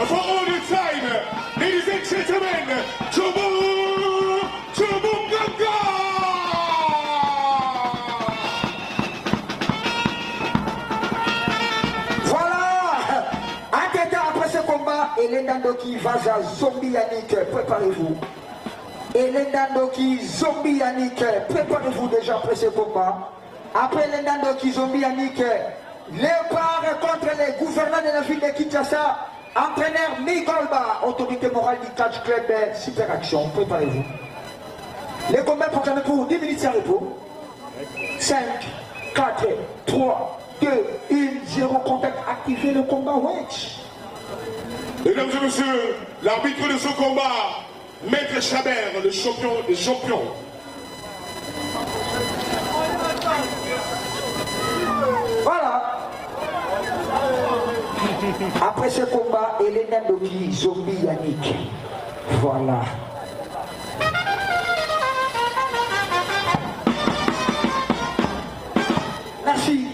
for all the time, ladies and gentlemen, Chobonganga! Voilà! Après ce combat, Elena Ndoki va à Zombie Yannick, préparez-vous. Elena Ndoki, Zombie Yannick, préparez-vous déjà après ce combat. Après Elena Ndoki, Zombie Yannick, Léopard contre les gouverneurs de la ville de Kinshasa, entraîneur Migolba, autorité morale du Catch Club Super Action, préparez-vous. Les combats programmés pour 10 minutes sans repos. 5, 4, 3, 2, 1, 0, contact, activez le combat, wesh. Mesdames et messieurs, l'arbitre de ce combat, Maître Chabert, le champion des champions. Voilà. Après ce combat, Elena Ndoki, Zombie Yannick. Voilà. Merci.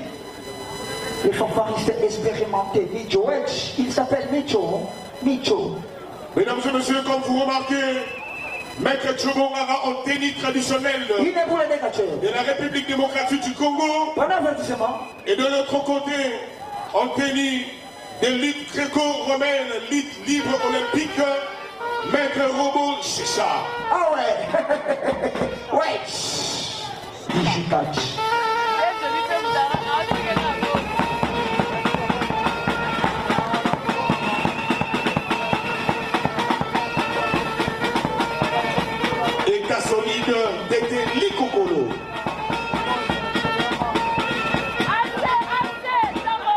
Le fanfariste expérimenté, Micho. Il s'appelle Micho. Micho. Mesdames et messieurs, comme vous remarquez, Maître Chobonganga en tennis traditionnel de la République démocratique du Congo. Et de l'autre côté, en tennis de lutte gréco-romaine, lutte libre olympique, Maître Robo Chicha. Ah ouais. Ouais. Digipatch. État solide d'été Likokolo.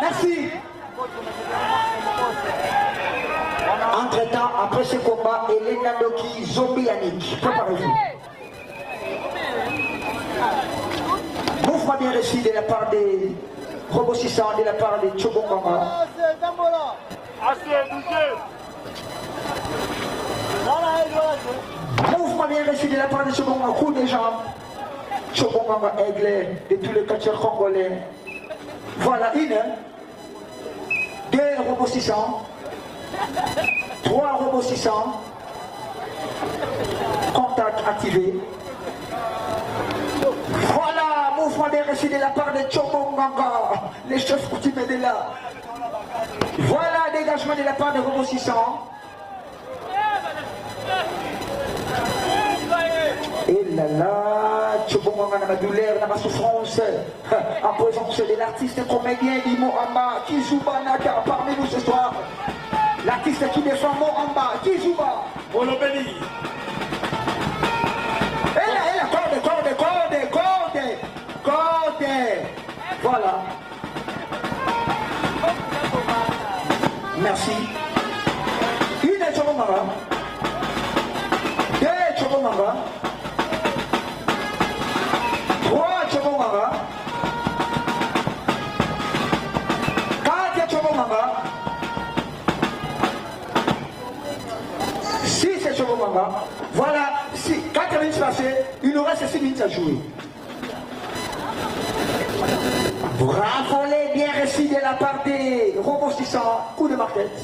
Merci. Entre-temps, après ce combat, Elena Ndoki, Zombie Yannick. Préparez-vous. Mouvement bien reçu de la part des Robosissants, de la part des Chobonganga. Mouvement bien reçu de la part de Chobonganga, coup de jambes. Chobonganga aigle de tous les catcheurs congolais. Voilà, 1, 2 robots 600, 3 robots 600, contact activé. Voilà, mouvement bien reçu de la part de Chobonganga, les chefs coutumiers de là. Voilà, dégagement de la part de robots 600. Et là là, Chobonganga dans la douleur, dans la souffrance, en présence de l'artiste comédien Dimo Amba, Kizuba Naka, parmi nous ce soir. L'artiste qui défend Mo Amba, Kizuba. Molobeli. Et là, corde. Voilà. Merci. 1 Chobonganga. 2 Chobonganga. 3 Chobonganga. 4 Chobonganga. 6 Chobonganga. Voilà, 4 minutes passées, il nous reste 6 minutes à jouer. Bravo les bien reçus de la part des robots 600. Coup de marquette.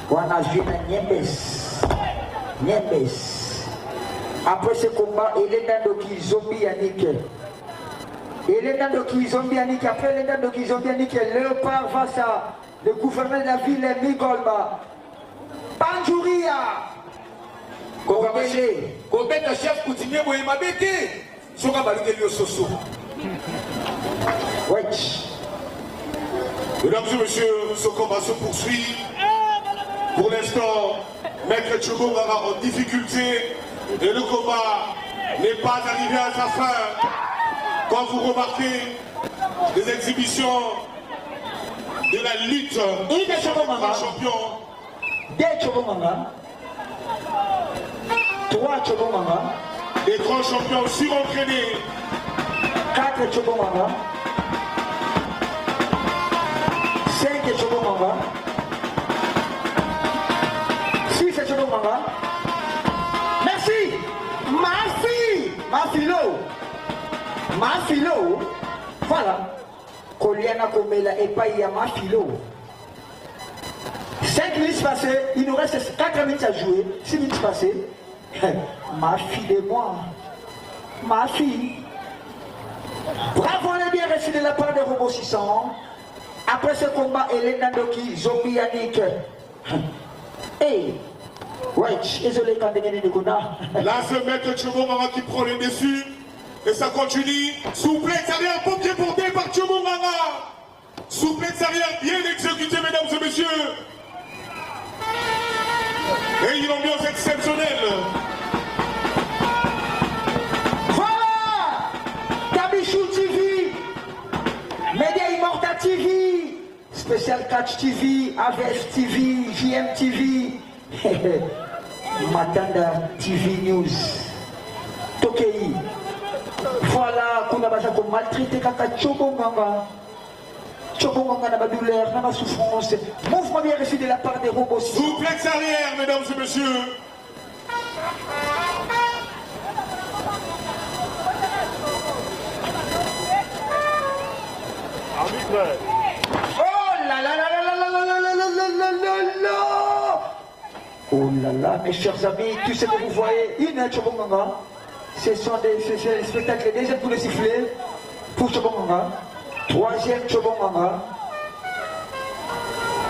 Voilà, je Niembes. Après ce combat, Elena Ndoki, Zombie Yannick. Elena Ndoki, Zombie Yannick. Après Elena Ndoki, Zombie Yannick, Léopard face à le gouverneur de la ville, Migolba. Banjouria. Kobele. Kobele chef coutumier Boyema Beke. Soka Balike Liososo. Wesh. Mesdames et messieurs, ce combat se poursuit. Pour l'instant, Maître Chobonganga en difficulté et le combat n'est pas arrivé à sa fin. Quand vous remarquez les exhibitions de la lutte des champions, 2 Chobonganga. 3 Chobonganga. les 3 champions surentraînés. 4 Chobonganga. 5 Chobonganga. 6 Chobonganga. Merci. Mafilo. Voilà. Koliana Komela et Payama Philo. 5 minutes passées, il nous reste 4 minutes à jouer. 6 minutes passées. Ma fille et moi. Ma fille. Bravo, on est bien reçu de la part de Robo 600. Après ce combat, Elena Doki, Zombie Yannick. Hey, ouais, désolé quand là, c'est Maître Tchobonganga qui prend le dessus. Et ça continue. Souplesse arrière, pompier porté par Tchobonganga. Souplesse arrière, bien exécuté, mesdames et messieurs. Et une ambiance exceptionnelle. Voilà, Tabichou TV, Média Immortal TV, Spécial Catch TV, AVS TV, JM TV, Matanda TV News, Tokei. Voilà, qu'on a besoin de maltraiter Kaka Tchobonganga. Tchobonganga n'a pas de douleur, n'a pas de souffrance. Mouvement bien reçu de la part des robots. Souplex arrière, mesdames et messieurs. Oh là là là là là là là là là là là là. Oh là là, mes chers amis, tout ce que vous voyez, une Tchobonganga. Ce sont des spectacles, deuxième pour le sifflet, pour Tchobonganga. Troisième Tchobonganga.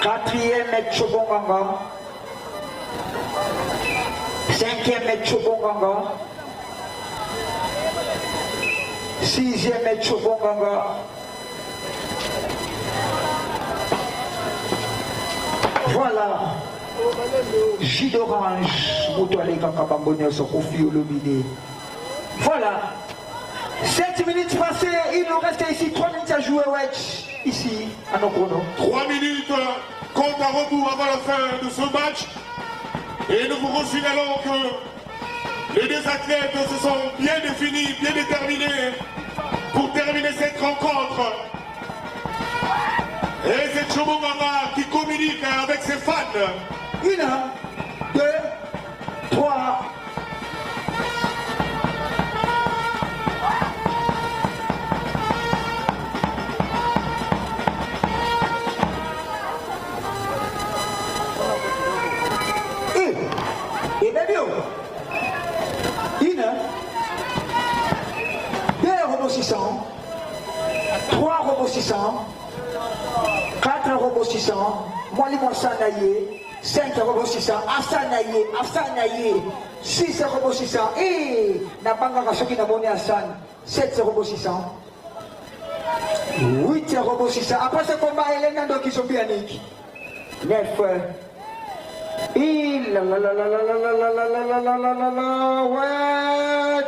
Quatrième Tchobonganga. Cinquième Tchobonganga. Sixième Tchobonganga. Voilà. Jus d'orange. Moutouale Kakabambonio sur Kofi Olomide. Voilà. 7 minutes passées, il nous reste ici 3 minutes à jouer, Wedge. Ici, à nos chronos. 3 minutes, compte à rebours avant la fin de ce match. Et nous vous signalons que les deux athlètes se sont bien définis, bien déterminés pour terminer cette rencontre. Et c'est Tchobonganga qui communique avec ses fans. 1, 2, 3. Et bien, 1, 2 robots 600, 3 robots 600, 4 robots 600, Mwali Mwasanaye, 5 robots 600, Asanaye, 6 robots 600, et Nabanga Rasoki Namone Hassan, 7 robots 600, 8 robots 600. Après ce combat, Elena Doki Zombianic, 9. Et la la la la la la la la la la la la la la ouais.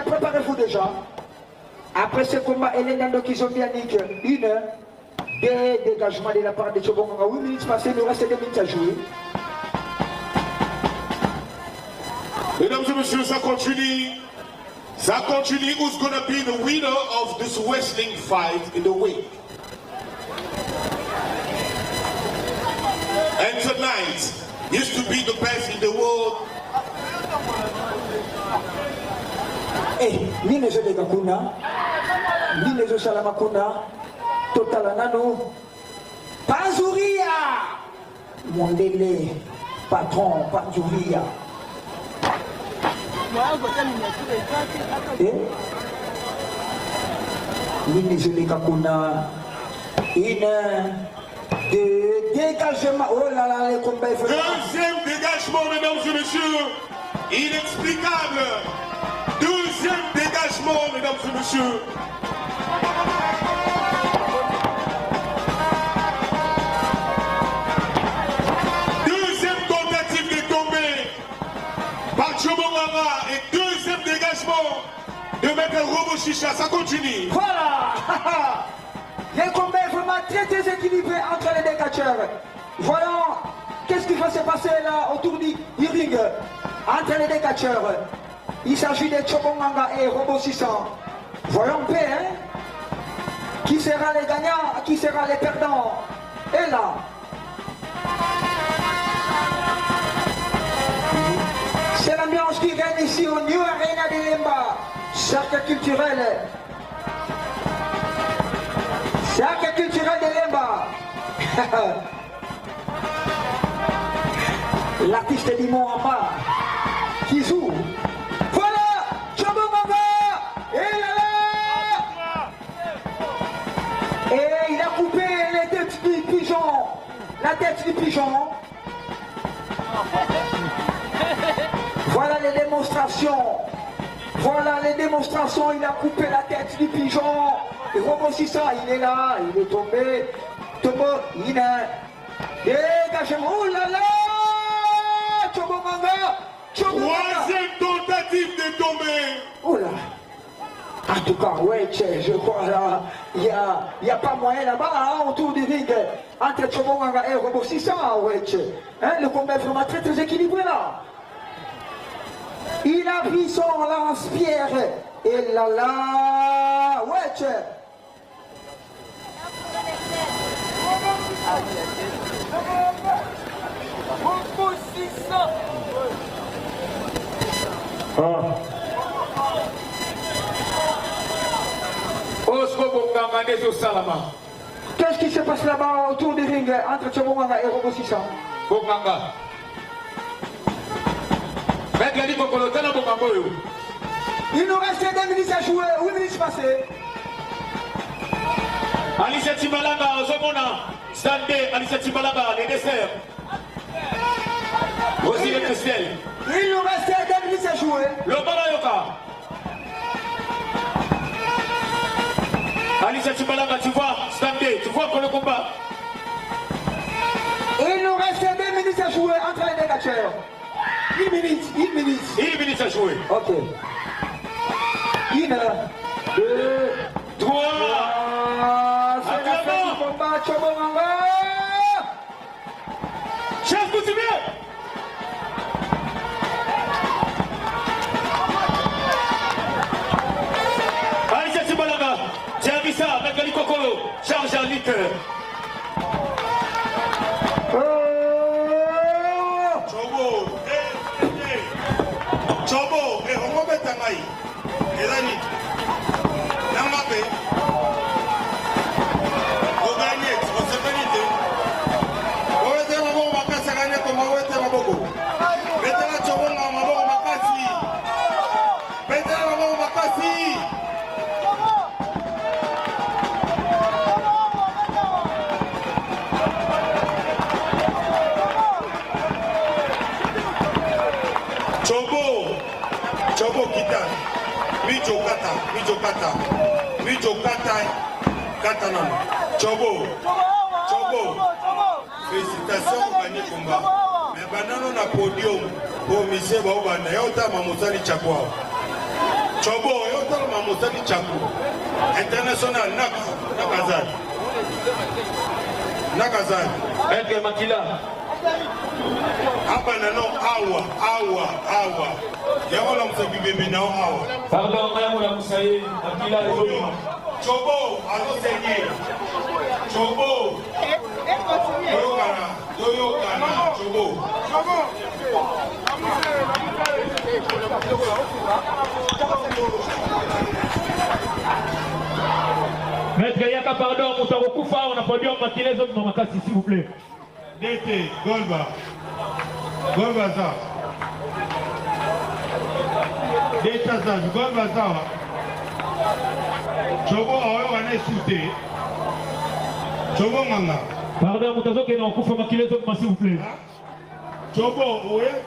Préparez-vous déjà. Après ce combat, Elena Doki Zombianic, 1 heure de dégagement de la part de Tchobonganga. 8 minutes passées, il nous reste 2 minutes à jouer. Mesdames et messieurs, ça continue. Ça continue. Who's gonna be the winner of this wrestling fight in the ring? And tonight used to be the best in the world. Eh, nini zo lega kuna, nini zo salama kuna, totala nano, Panzuria, Mondele, patron, Panzuria. Eh, nini zo lega kuna, 1, 2, dégagement, oh là là, les combats. Deuxième dégagement, mesdames et messieurs, inexplicable. Deuxième dégagement, mesdames et messieurs. Deuxième tentative de tomber par Tchobonganga et deuxième dégagement de Maître Robo 600. Micha, ça continue. Voilà. Les combats vraiment très équilibrés entre les deux catcheurs. Voyons qu'est-ce qui va se passer là autour du ring entre les deux catcheurs. Il s'agit de Chobonganga et Robo 600. Voyons bien qui sera les gagnants, qui sera les perdants. Et là, c'est l'ambiance qui règne ici au New Arena de Lemba. Cercle culturel. Cercle culturel de Lemba. L'artiste Dimon en bas qui joue. Voilà, Chobonganga. Et là. Et il a coupé les têtes du pigeon. La tête du pigeon. Voilà les démonstrations. Voilà les démonstrations. Il a coupé la tête du pigeon. Et Robo 600, il est là. Il est tombé. Il est. Dégagement. Oh là là. Chobonganga. Troisième tentative de tomber. Oh là. En tout cas, ouais, je crois là, il n'y a pas moyen là-bas, hein, autour du ring, entre Chobonganga et Robo 600, ouais, hein, le combat est vraiment très équilibré là. Il a pris son lance-pierre, et là là, ouais, Robo 600. Qu'est-ce qui se passe là-bas autour du ring entre Chobonganga et Robo 600? Il nous reste 2 minutes à jouer, 8 minutes passées. Alicia Timalanga, Ozomona, Stande, Alicia Timalanga, les desserts. Voici le Christel. Il nous reste 2 minutes à jouer. Le Balayoka. Alicia Timalanga, tu vois, Stande, tu vois pour le combat. Il nous reste 2 minutes à jouer entre les deux catcheurs. 1 minute, 1 minute. 1 minute à jouer. Ok. 1, 2, 3. C'est la fin du combat, Chobonganga. Chef coutumier. Alicia Timalanga, Tiamisa, Magali Kokolo, charge en litre. Chobo, on va mettre un et Dani, Namabe, on gagne, on se pénite. On va dire qu'on va casser la gagner comme on va dire à Bogo. Mettez la Chobo dans ma boue, ma cassi. Mettez la boue, ma cassi. Chobo kita, mijo kata, kata non. Chobo, félicitations au gagné combat. Mais banano na podium, pour monsieur Baobanda, yota mamosani chakwa. Chobo, yota mamosani chakwa. International Nakazan. Edgar Makila. Abanano awa. Yagola msabibebe nao awa. Pardon, Mme Moussaïe, Makila et Zoyo. Chobo, allo Seigneur. Chobo. Doyokana, Chobo. Maître Yaka, pardon, Moutaroukoufa, on a pas dit on maquille les autres dans ma casse, s'il vous plaît. DT, Golba ça. Deta ça, Golba ça. Chobo, on va sauter. Chobo Manga. Pardon, Moutazo, qui est en coupe, maquille les autres, s'il vous plaît. Chobo,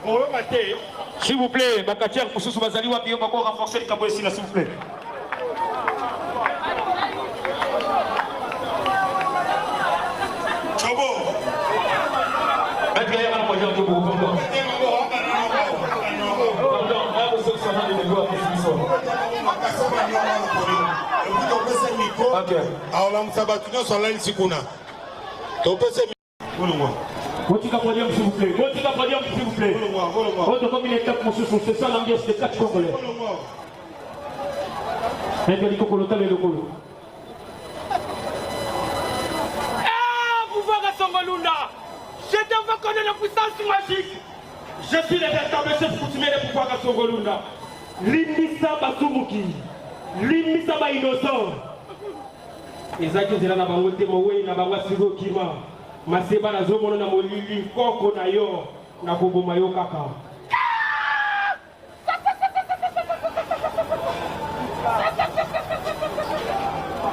on va mater. S'il vous plaît, Bakatier, pour sous Bazali, on va encore renforcer le cabot ici, là, s'il vous plaît. Chobo. Maître Yaka, on va dire que vous pardon. Pardon, là, vous êtes sur un de mes doigts, Ok. Alors, Msabatuna, sur l'aile Sikuna. Topese. Motika podium s'il vous plaît. Motika podium s'il vous plaît. Votre comme il est top, monsieur, c'est ça l'ambiance des 4 Congolais. Maintenant, il faut le colo. Vous voyez Songolunda. Je devrais connaître la puissance magique. Je suis le véritable chef coutumier de pouvoir à Songolunda. Limbisa Basumuki. Limbisa Ba innocent. Ezaki zela na bango te mowe na bango sigo kima. Maseba na zomono na molili koko na yo na koboma yo kaka.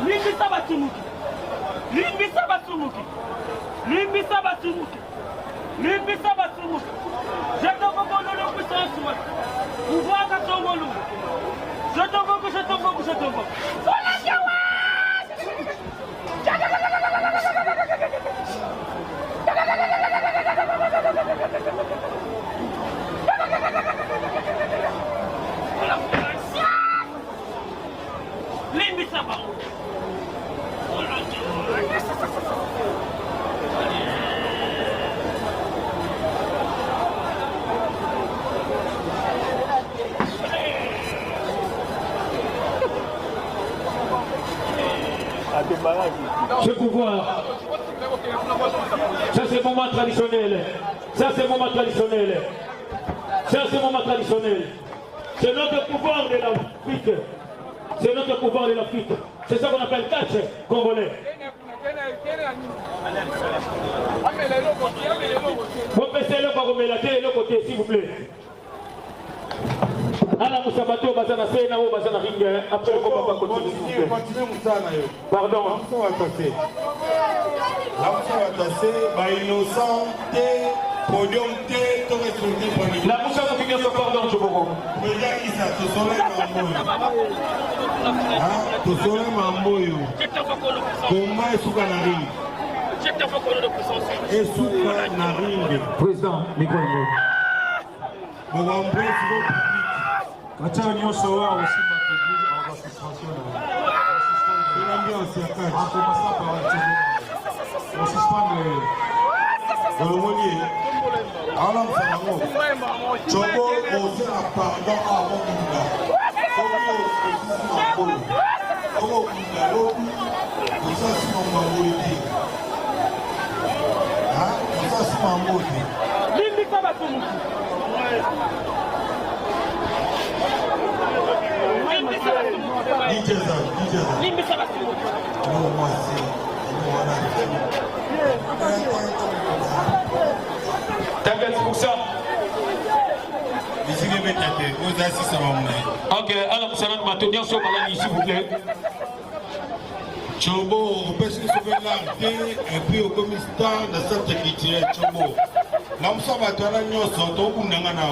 Limbisa Basumuki. Limbisa Basumuki. Limbisa Basumuki. Limbisa Basumuki. Je te vois qu'on a le puissance. Pouvoir à Songolou. Je te vois que je te vois que je te vois. Limbisa Basumuki. Ce pouvoir, ça c'est moment traditionnel. Ça c'est moment traditionnel. Ça c'est moment traditionnel. C'est notre pouvoir de l'Afrique. C'est notre pouvoir de l'Afrique. C'est ça qu'on appelle catch congolais. Vous passez le baromètre, le côté s'il vous plaît. Alors, Moussa Bato, Bazana Sena, ou Bazana Ring, après le combat, continue. Pardon. La Moussa va finir ce pardon, je vous Président, micro. Wacha nyosho wao Simba TV en suspension. L'ambiance ya catch. On commence par on suspend le Monier. Alors ça va. Chobo ose a pardon avant Munda. Chobo Munda lo. Ça c'est mon mamouti. Ah, ça c'est mon mamouti. Limbisa Basumuki. Limbisa Basumuki. Non, moi c'est. T'inquiète pour ça. Ok, alors ça va maintenir sur Malani, s'il vous plaît. Chobo, on peut se sauver l'arté et puis au commissaire de cette culture, Chobo. L'homme s'en va toi la nuit, son ton pour n'angana.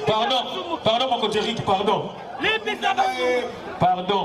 Pardon, mon côté Rick, pardon. Limbisa Basumuki. Pardon.